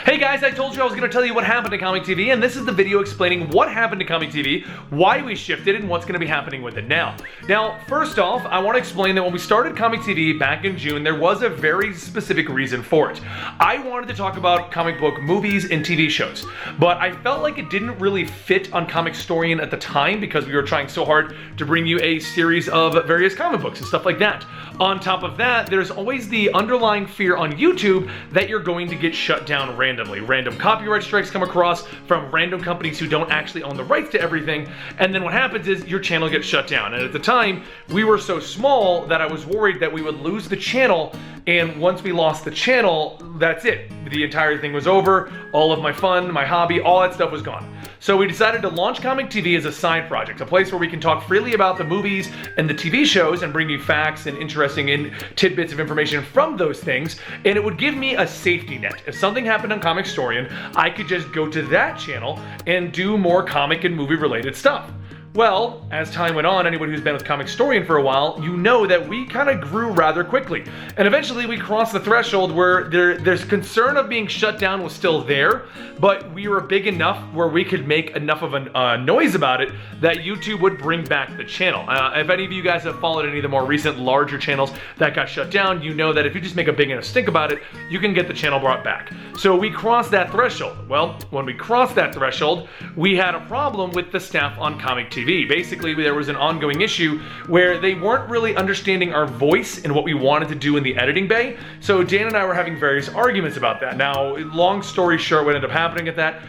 Hey guys, I told you I was going to tell you what happened to ComicTV, and this is the video explaining what happened to ComicTV, why we shifted, and what's going to be happening with it now. Now, first off, I want to explain that when we started ComicTV back in June, there was a very specific reason for it. I wanted to talk about comic book movies and TV shows, but I felt like it didn't really fit on Comicstorian at the time because we were trying so hard to bring you a series of various comic books and stuff like that. On top of that, there's always the underlying fear on YouTube that you're going to get shut down randomly. Random copyright strikes come across from random companies who don't actually own the rights to everything, and then what happens is your channel gets shut down. And at the time, we were so small that I was worried that we would lose the channel, and once we lost the channel, that's it. The entire thing was over, all of my fun, my hobby, all that stuff was gone. So we decided to launch ComicTV as a side project, a place where we can talk freely about the movies and the TV shows and bring you facts and interesting tidbits of information from those things, and it would give me a safety net. If something happened on Comicstorian, I could just go to that channel and do more comic and movie related stuff. Well, as time went on, anyone who's been with Comicstorian for a while, you know that we kind of grew rather quickly. And eventually we crossed the threshold where there's concern of being shut down was still there, but we were big enough where we could make enough of a noise about it that YouTube would bring back the channel. If any of you guys have followed any of the more recent larger channels that got shut down, you know that if you just make a big enough stink about it, you can get the channel brought back. So we crossed that threshold. Well, when we crossed that threshold, we had a problem with the staff on ComicTV. Basically, there was an ongoing issue where they weren't really understanding our voice and what we wanted to do in the editing bay. So Dan and I were having various arguments about that. Now, long story short, what ended up happening at that,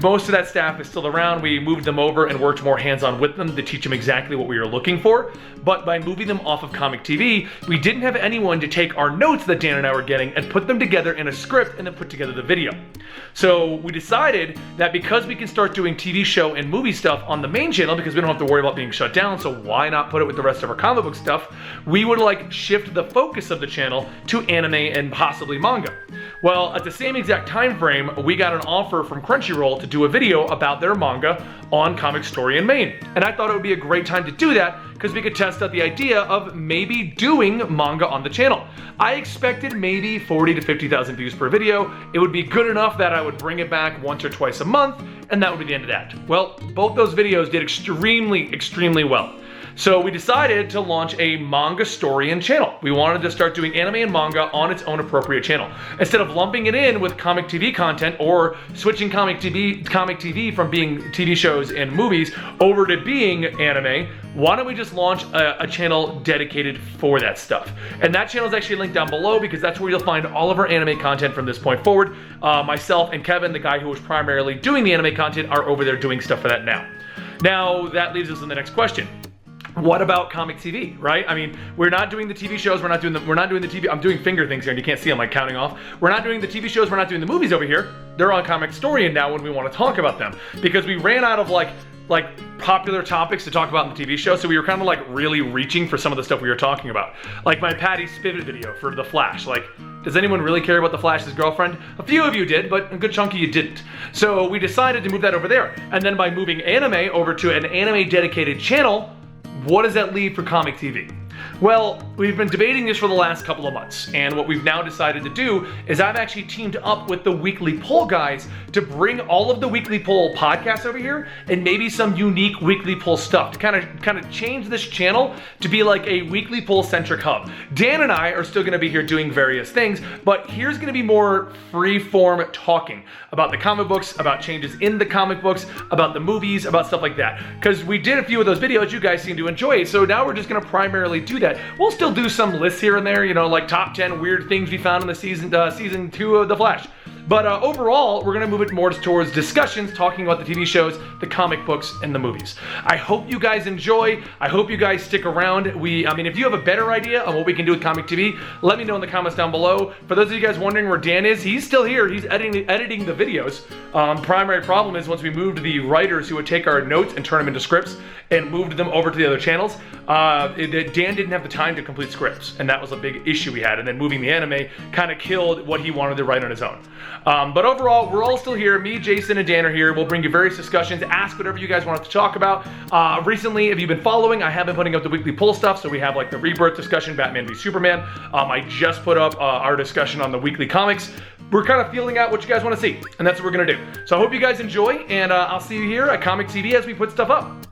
most of that staff is still around. We moved them over and worked more hands-on with them to teach them exactly what we were looking for. But by moving them off of ComicTV, we didn't have anyone to take our notes that Dan and I were getting and put them together in a script and then put together the video. So we decided that because we can start doing TV show and movie stuff on the main channel because we don't have to worry about being shut down, so why not put it with the rest of our comic book stuff, we would like shift the focus of the channel to anime and possibly manga. Well, at the same exact time frame, we got an offer from Crunchyroll to do a video about their manga on Comicstorian Main. And I thought it would be a great time to do that because we could test out the idea of maybe doing manga on the channel. I expected maybe 40 to 50,000 views per video. It would be good enough that I would bring it back once or twice a month, and that would be the end of that. Well, both those videos did extremely well. So we decided to launch a Mangastorian channel. We wanted to start doing anime and manga on its own appropriate channel. Instead of lumping it in with ComicTV content or switching ComicTV from being TV shows and movies over to being anime, why don't we just launch a channel dedicated for that stuff? And that channel is actually linked down below because that's where you'll find all of our anime content from this point forward. Myself and Kevin, the guy who was primarily doing the anime content, are over there doing stuff for that now. Now, that leaves us in the next question. What about ComicTV, right? I mean, we're not doing the TV shows, we're not doing the TV, I'm doing finger things here and you can't see I'm like counting off. We're not doing the TV shows, we're not doing the movies over here. They're on Comicstorian now when we want to talk about them. Because we ran out of like popular topics to talk about in the TV show, so we were kind of like really reaching for some of the stuff we were talking about. Like my Patty Spivot video for The Flash. Like, does anyone really care about The Flash's girlfriend? A few of you did, but a good chunk of you didn't. So we decided to move that over there. And then by moving anime over to an anime dedicated channel, what does that leave for ComicTV? Well, we've been debating this for the last couple of months, and what we've now decided to do is I've actually teamed up with the Weekly Poll guys to bring all of the Weekly Poll podcasts over here and maybe some unique Weekly Poll stuff to kind of change this channel to be like a Weekly Poll centric hub. Dan and I are still going to be here doing various things, but here's going to be more free-form talking about the comic books, about changes in the comic books, about the movies, about stuff like that. Because we did a few of those videos, you guys seem to enjoy it, so now we're just going to primarily do that. We'll still do some lists here and there, you know, like top 10 weird things we found in the season 2 of The Flash. But overall, we're going to move it more towards discussions, talking about the TV shows, the comic books, and the movies. I hope you guys enjoy. I hope you guys stick around. I mean, if you have a better idea on what we can do with ComicTV, let me know in the comments down below. For those of you guys wondering where Dan is, he's still here. He's editing the videos. Primary problem is once we moved the writers who would take our notes and turn them into scripts and moved them over to the other channels, Dan didn't have the time to complete scripts, and that was a big issue we had. And then moving the anime kind of killed what he wanted to write on his own. But overall, we're all still here. Me, Jason, and Dan are here. We'll bring you various discussions, ask whatever you guys want us to talk about. Recently, if you've been following, I have been putting up the Weekly Poll stuff, so we have like the Rebirth discussion, Batman v Superman. I just put up our discussion on the weekly comics. we're kind of feeling out what you guys want to see, and that's what we're gonna do. So I hope you guys enjoy, and I'll see you here at Comic TV as we put stuff up.